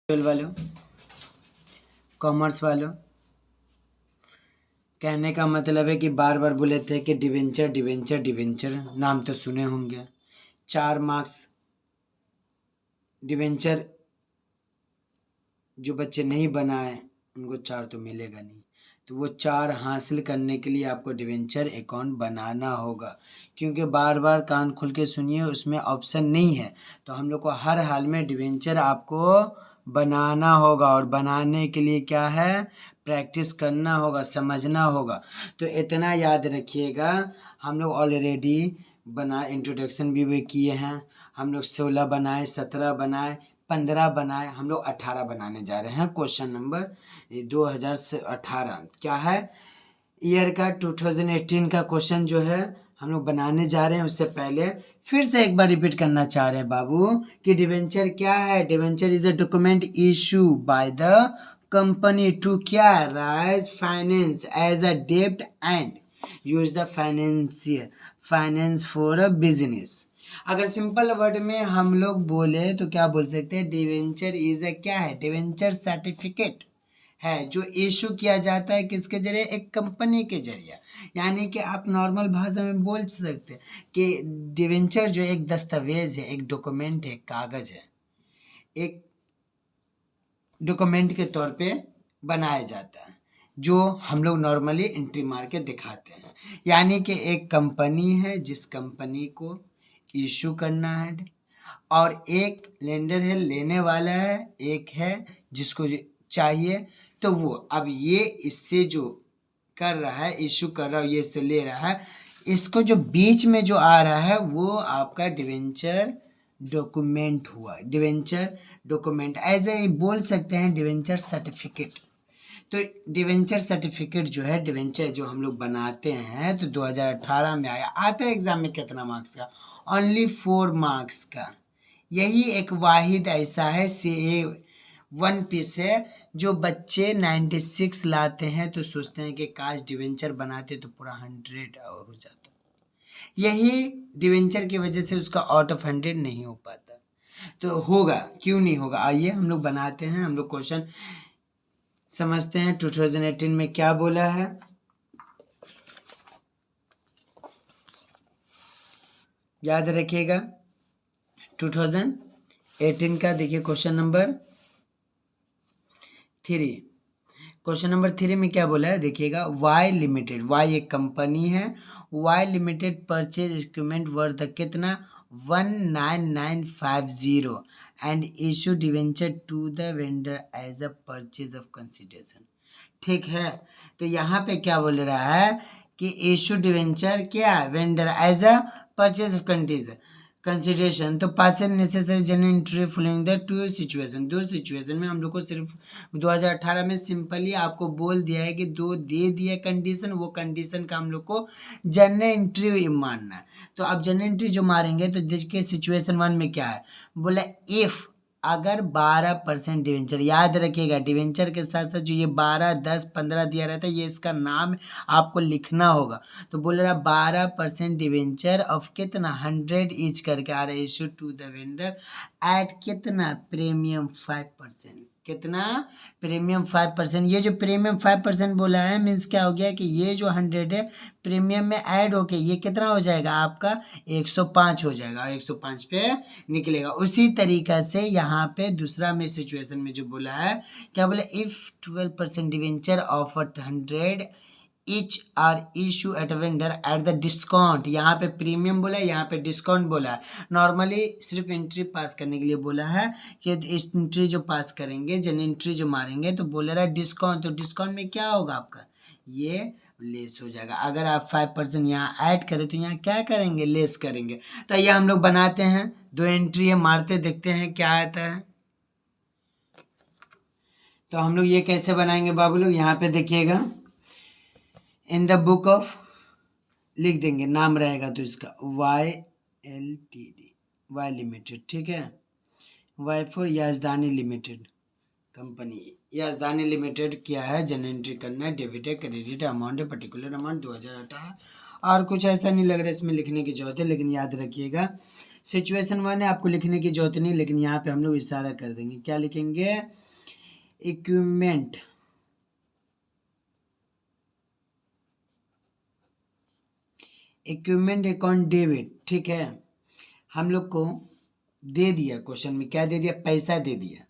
Twelve वालों, commerce वालों, कहने का मतलब है कि बार बार बोले थे कि डिवेंचर डिवेंचर डिवेंचर, नाम तो सुने होंगे। 4 मार्क्स डिवेंचर जो बच्चे नहीं बनाए उनको 4 तो मिलेगा नहीं, तो वो 4 हासिल करने के लिए आपको डिवेंचर अकाउंट बनाना होगा। क्योंकि बार बार कान खोल के सुनिए, उसमें ऑप्शन नहीं है, तो हम लोग को हर हाल में डिवेंचर आपको बनाना होगा। और बनाने के लिए क्या है, प्रैक्टिस करना होगा, समझना होगा। तो इतना याद रखिएगा, हम लोग ऑलरेडी बना इंट्रोडक्शन भी किए हैं। हम लोग 16 बनाए, 17 बनाए, 15 बनाए, हम लोग 18 बनाने जा रहे हैं। क्वेश्चन नंबर 2018 क्या है, ईयर का 2018 का क्वेश्चन जो है हम लोग बनाने जा रहे हैं। उससे पहले फिर से एक बार रिपीट करना चाह रहे हैं बाबू कि डिवेंचर क्या है। Debenture is a document issue by the company to क्या, राइज फाइनेंस एज अ डेब्ट and use the finance for a business. अगर सिंपल वर्ड में हम लोग बोले तो क्या बोल सकते हैं, डिवेंचर इज अ क्या है, डिवेंचर सर्टिफिकेट है जो इशू किया जाता है किसके जरिए, एक कंपनी के जरिए। यानी कि आप नॉर्मल भाषा में बोल सकते हैं कि डिवेंचर जो एक दस्तावेज है, एक डॉक्यूमेंट है, कागज है, एक डॉक्यूमेंट के तौर पे बनाया जाता है जो हम लोग नॉर्मली एंट्री मार के दिखाते हैं। यानी कि एक कंपनी है जिस कंपनी को इशू करना है, और एक लेंडर है, लेने वाला है, एक है जिसको चाहिए। तो वो अब ये इससे जो कर रहा है, इशू कर रहा है, ये इससे ले रहा है, इसको जो बीच में जो आ रहा है वो आपका डिवेंचर डॉक्यूमेंट हुआ। डिवेंचर डॉक्यूमेंट एज ए बोल सकते हैं डिवेंचर सर्टिफिकेट। तो डिवेंचर सर्टिफिकेट जो है, डिवेंचर जो हम लोग बनाते हैं, तो 2018 में आया। आता है एग्जाम में कितना मार्क्स का, ओनली 4 मार्क्स का। यही एक वाहिद ऐसा है CA 1 पीस है जो बच्चे 96 लाते हैं तो सोचते हैं कि काश डिवेंचर बनाते तो पूरा 100 हो जाता। यही डिवेंचर की वजह से उसका आउट ऑफ 100 नहीं हो पाता। तो होगा, क्यों नहीं होगा, आइए हम लोग बनाते हैं, हम लोग क्वेश्चन समझते हैं 2018 में क्या बोला है। याद रखिएगा 2018 का देखिए क्वेश्चन नंबर 3। क्वेश्चन नंबर 3 में क्या बोला है देखिएगा, वाई लिमिटेड, वाई एक कंपनी है, Y limited purchase equipment worth कितना 19950 and issue debenture to the vendor as a purchase of consideration. ठीक है, तो यहाँ पे क्या बोल रहा है कि इशू डिवेंचर क्या, vendor as a purchase of consideration. तो passing necessary journal entry following the two situation, दो सिचुएशन में हम लोग को सिर्फ 2018 में सिंपली आपको बोल दिया है कि दो दे दिया कंडीशन, वो कंडीशन का हम लोग को जनरल एंट्री मारना है। तो अब जनरल एंट्री जो मारेंगे तो देखिए सिचुएशन 1 में क्या है, बोला इफ अगर 12% डिवेंचर, याद रखिएगा डिवेंचर के साथ साथ जो ये 12, 10, 15 दिया रहता है, ये इसका नाम आपको लिखना होगा। तो बोल रहा 12% डिवेंचर ऑफ कितना 100 ईच करके आ रहा है issue to the vendor at कितना प्रीमियम 5%, कितना प्रीमियम 5%। ये जो प्रीमियम 5% बोला है मीन्स क्या हो गया कि ये जो 100 है प्रीमियम में ऐड होके ये कितना हो जाएगा आपका 105 हो जाएगा, 105 पे निकलेगा। उसी तरीका से यहाँ पे दूसरा में सिचुएशन में जो बोला है क्या बोला, if 12% debenture of 100 each are issue at vendor at the discount, यहाँ पे प्रीमियम बोला है, यहाँ पे डिस्काउंट बोला है। नॉर्मली सिर्फ एंट्री पास करने के लिए बोला है कि इस एंट्री जो पास करेंगे, जन एंट्री जो मारेंगे, तो बोल रहा है डिस्काउंट। तो डिस्काउंट में क्या होगा आपका, ये लेस हो जाएगा। अगर आप 5% यहाँ ऐड करें तो यहाँ क्या करेंगे, लेस करेंगे। तो ये हम लोग बनाते हैं, दो एंट्री है, मारते देखते हैं क्या आता है। तो हम लोग ये कैसे बनाएंगे बाबू लोग, यहाँ पे देखिएगा इन द बुक ऑफ लिख देंगे, नाम रहेगा तो इसका YLTD, वाई लिमिटेड, ठीक है, Y for Yazdani limited company. Yazdani limited क्या है, जनरल एंट्री करना है, डेबिट है, क्रेडिट अमाउंट है, पर्टिकुलर अमाउंट 2018, और कुछ ऐसा नहीं लग रहा है इसमें लिखने की जरूरत है, लेकिन याद रखिएगा सिचुएशन 1 है, आपको लिखने की जरूरत नहीं, लेकिन यहाँ पे हम लोग इशारा कर देंगे। क्या लिखेंगे? Equipment account debit. ठीक है, हम लोग को दे दिया क्वेश्चन में, क्या दे दिया? पैसा दे दिया।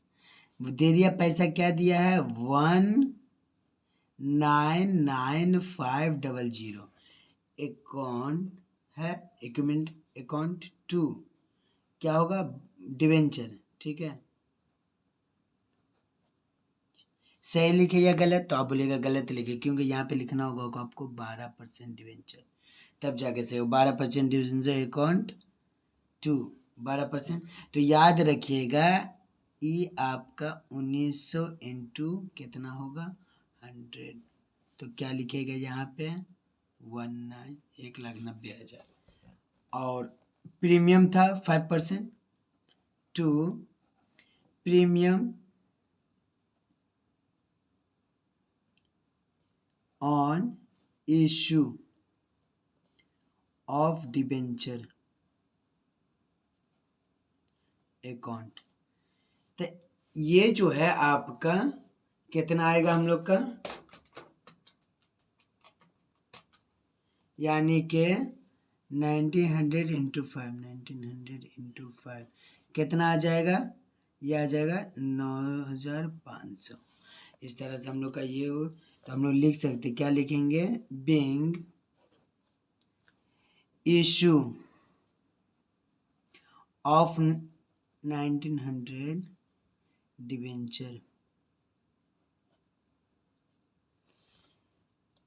दे दिया पैसा, क्या दिया है? 199500 अकाउंट है, इक्विपमेंट अकाउंट टू क्या होगा? डिवेंचर। ठीक है, सही लिखे या गलत? तो आप बोलेगा गलत लिखे, क्योंकि यहाँ पे लिखना होगा आपको 12% डिवेंचर, तब जाके सही हो। 12% डिवेंचर अकाउंट टू 12%। तो याद रखिएगा, ये आपका 1900 इंटू कितना होगा? 100। तो क्या लिखेगा यहाँ पे? 1,90,000। और प्रीमियम था 5% to premium on issue of debenture account. तो ये जो है आपका कितना आएगा हम लोग का? यानी कि 1900 इंटू 5 कितना आ जाएगा? ये आ जाएगा 9,500। इस तरह से हम लोग का ये हो, तो हम लोग लिख सकते, क्या लिखेंगे? Being issue of 1900 debenture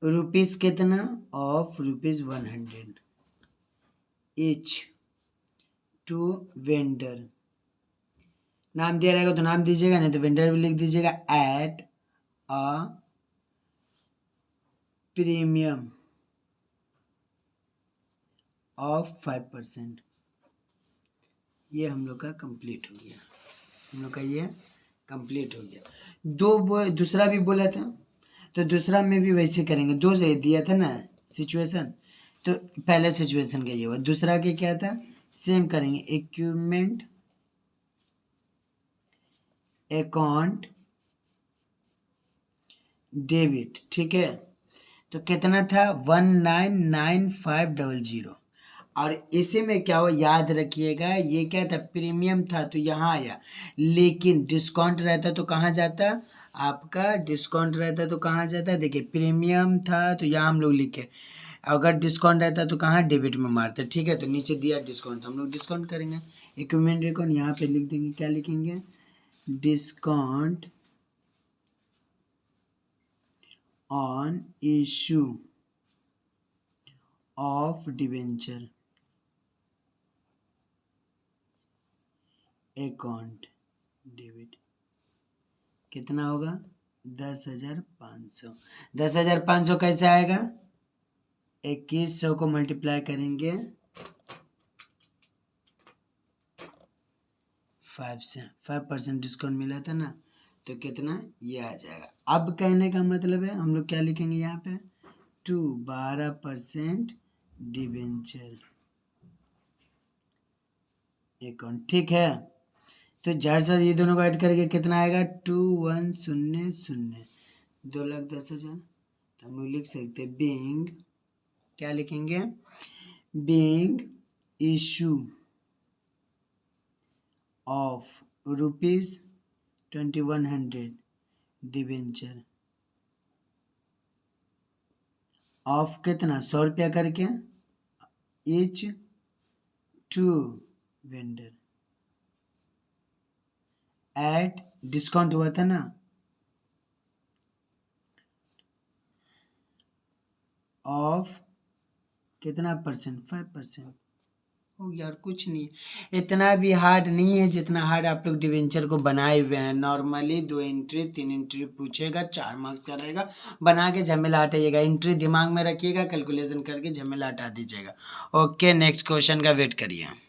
rupees कितना? Of rupees 100 each to vendor. नाम दिया रहेगा तो नाम दीजिएगा, नहीं तो वेंडर भी लिख दीजिएगा। At a premium of 5%। ये हम लोग का कंप्लीट हो गया, हम लोग का ये कंप्लीट हो गया। दूसरा भी बोला था, तो दूसरा में भी वैसे करेंगे। दो से दिया था ना सिचुएशन, तो पहले सिचुएशन का ये हुआ, दूसरा के क्या था? सेम करेंगे। Equipment account debit. ठीक है, तो कितना था? 199500। और इसी में क्या हो, याद रखिएगा, ये क्या था? प्रीमियम था, तो यहाँ आया, लेकिन डिस्काउंट रहता तो कहाँ जाता? आपका डिस्काउंट रहता तो कहाँ जाता? देखिए, प्रीमियम था तो यहाँ हम लोग लिखे, अगर डिस्काउंट रहता तो कहाँ? डेबिट में मारते। ठीक है, तो नीचे दिया डिस्काउंट, तो हम लोग डिस्काउंट करेंगे। इक्विपमेंट अकाउंट यहाँ पे लिख देंगे, क्या लिखेंगे? Discount on issue of debenture account debit. कितना होगा? 10,500। 10,500 कैसे आएगा? 2100 को मल्टीप्लाई करेंगे 5 से, 5% डिस्काउंट मिला था ना, तो कितना? ये आ जाएगा। अब कहने का मतलब है, हम लोग क्या लिखेंगे यहाँ पे? 12% डिबेंचर अकाउंट। ठीक है, तो ज़्यादा से ये दोनों को ऐड करके कितना आएगा? 2100, 2,10,000। तो हम लोग लिख सकते हैं बीइंग, क्या लिखेंगे? Being issue of rupees 2100 debenture of कितना? 100 रुपया करके each to vendor at discount हुआ था ना, ऑफ कितना परसेंट? 5%। हो गया, और कुछ नहीं। इतना भी हार्ड नहीं है जितना हार्ड आप लोग डिवेंचर को बनाए हुए हैं। नॉर्मली 2 एंट्री 3 एंट्री पूछेगा, 4 मार्क्स का रहेगा। बना के झमेला हटाइएगा, एंट्री दिमाग में रखिएगा, कैलकुलेशन करके झमेला हटा दीजिएगा। ओके, नेक्स्ट क्वेश्चन का वेट करिए।